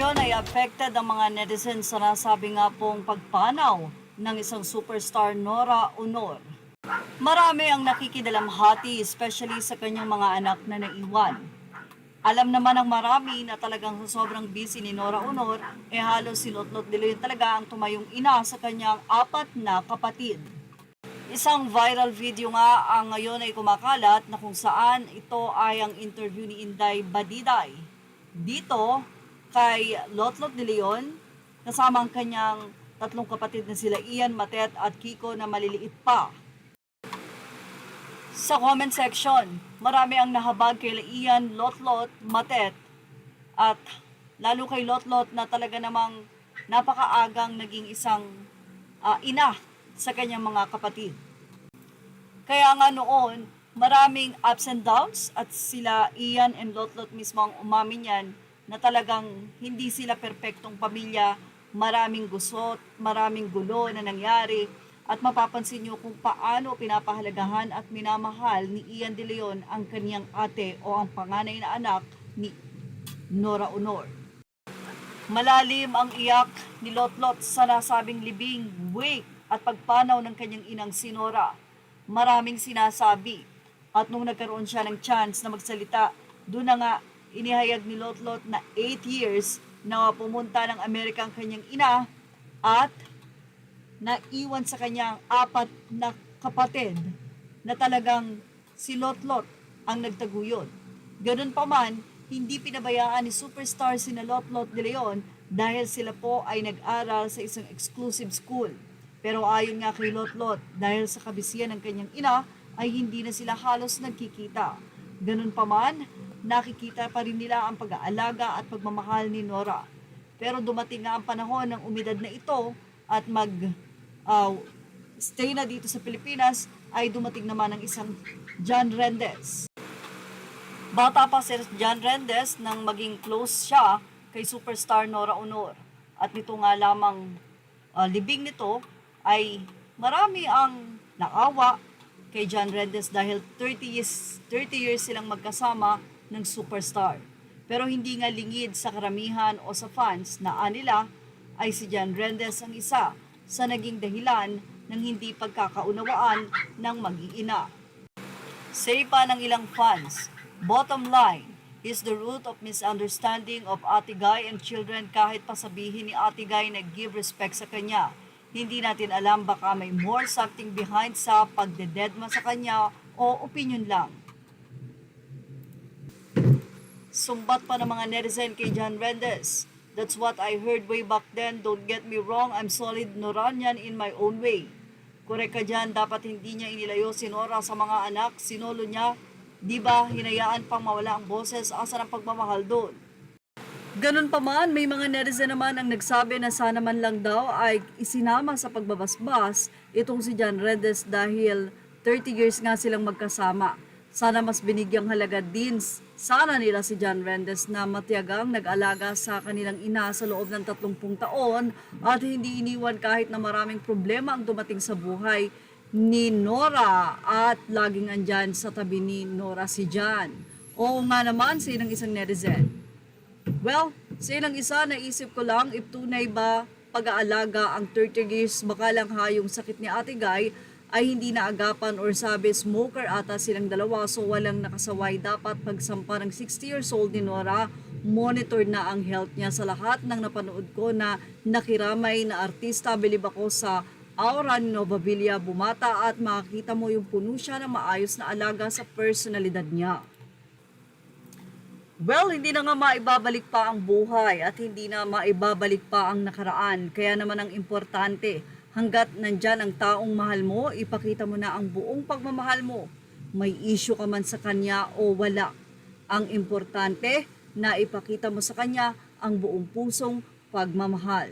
Ngayon ay affected ang mga netizens sa nasabi nga pong pagpanaw ng isang superstar Nora Aunor. Marami ang nakikidalamhati especially sa kanyang mga anak na naiwan. Alam naman ng marami na talagang sobrang busy ni Nora Aunor, halos si Lotlot de Leon talaga ang tumayong ina sa kanyang 4 na kapatid. Isang viral video nga ang ngayon ay kumakalat na kung saan ito ay ang interview ni Inday Badiday. Dito kay Lotlot de Leon, kasama ang kanyang 3 kapatid na sila Ian, Matet at Kiko na maliliit pa. Sa comment section, marami ang nahabag kay Ian, Lotlot, Matet at lalo kay Lotlot na talaga namang napakaagang naging isang ina sa kanyang mga kapatid. Kaya nga noon, maraming ups and downs at sila Ian and Lotlot mismo ang umamin yan na talagang hindi sila perpektong pamilya, maraming gusot, maraming gulo na nangyari at mapapansin nyo kung paano pinapahalagahan at minamahal ni Ian de Leon ang kaniyang ate o ang panganay na anak ni Nora Aunor. Malalim ang iyak ni Lotlot sa nasabing libing, wake at pagpanaw ng kanyang inang si Nora. Maraming sinasabi at nung nagkaroon siya ng chance na magsalita, doon na nga inihayag ni Lotlot na 8 years na pumunta ng Amerika ang kanyang ina at naiwan sa kanyang 4 na kapatid na talagang si Lotlot ang nagtaguyod. Ganun pa man, hindi pinabayaan ni superstar sina Lotlot de Leon dahil sila po ay nag-aral sa isang exclusive school. Pero ayon nga kay Lotlot, dahil sa kabisihan ng kanyang ina, ay hindi na sila halos nagkikita. Ganun pa man, nakikita pa rin nila ang pag-aalaga at pagmamahal ni Nora. Pero dumating nga ang panahon ng umidad na ito at stay na dito sa Pilipinas ay dumating naman ang isang John Rendez. Bata pa si John Rendez nang maging close siya kay superstar Nora Aunor. At nito nga lamang libing nito ay marami ang naawa kay John Rendez dahil 30 years silang magkasama ng superstar. Pero hindi nga lingid sa karamihan o sa fans na anila ay si John Rendez ang isa sa naging dahilan ng hindi pagkakaunawaan ng mag-iina. Say pa ng ilang fans, bottom line is the root of misunderstanding of Ate Guy and children kahit pasabihin ni Ate Guy na give respect sa kanya. Hindi natin alam baka may more something behind sa pagdededma sa kanya o opinion lang. Sumbat pa ng mga netizen kay John Rendez. That's what I heard way back then. Don't get me wrong, I'm solid Noranian in my own way. Korek ka dyan, dapat hindi niya inilayo si Nora sa mga anak, sinolo niya. Diba, hinayaan pang mawala ang boses, asa ng pagmamahal doon. Ganun pa man, may mga netizen naman ang nagsabi na sana man lang daw ay isinama sa pagbabasbas itong si John Rendez dahil 30 years nga silang magkasama. Sana mas binigyang halaga din sana nila si John Rendez na matiyagang nag-alaga sa kanilang ina sa loob ng 30 taon at hindi iniwan kahit na maraming problema ang dumating sa buhay ni Nora at laging andyan sa tabi ni Nora si John. Oo nga naman sa ilang isang netizen. Well, sa ilang isa naisip ko lang if tunay ba pag-aalaga ang 30 years baka lang hayong sakit ni Ate Guy ay hindi naagapan or sabi smoker ata silang dalawa so walang nakasaway. Dapat pagsampa ng 60 years old ni Nora, monitor na ang health niya. Sa lahat ng napanood ko na nakiramay na artista, bilib ako sa aura ni Nova Villa, bumata at makikita mo yung puno siya na maayos na alaga sa personalidad niya. Well, hindi na nga maibabalik pa ang buhay at hindi na maibabalik pa ang nakaraan. Kaya naman ang importante, hanggat nandyan ang taong mahal mo, ipakita mo na ang buong pagmamahal mo. May issue ka man sa kanya o wala. Ang importante na ipakita mo sa kanya ang buong pusong pagmamahal.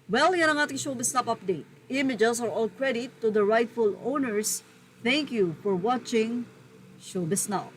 Well, yan ang ating Showbiz Snap Update. Images are all credit to the rightful owners. Thank you for watching Showbiz Now.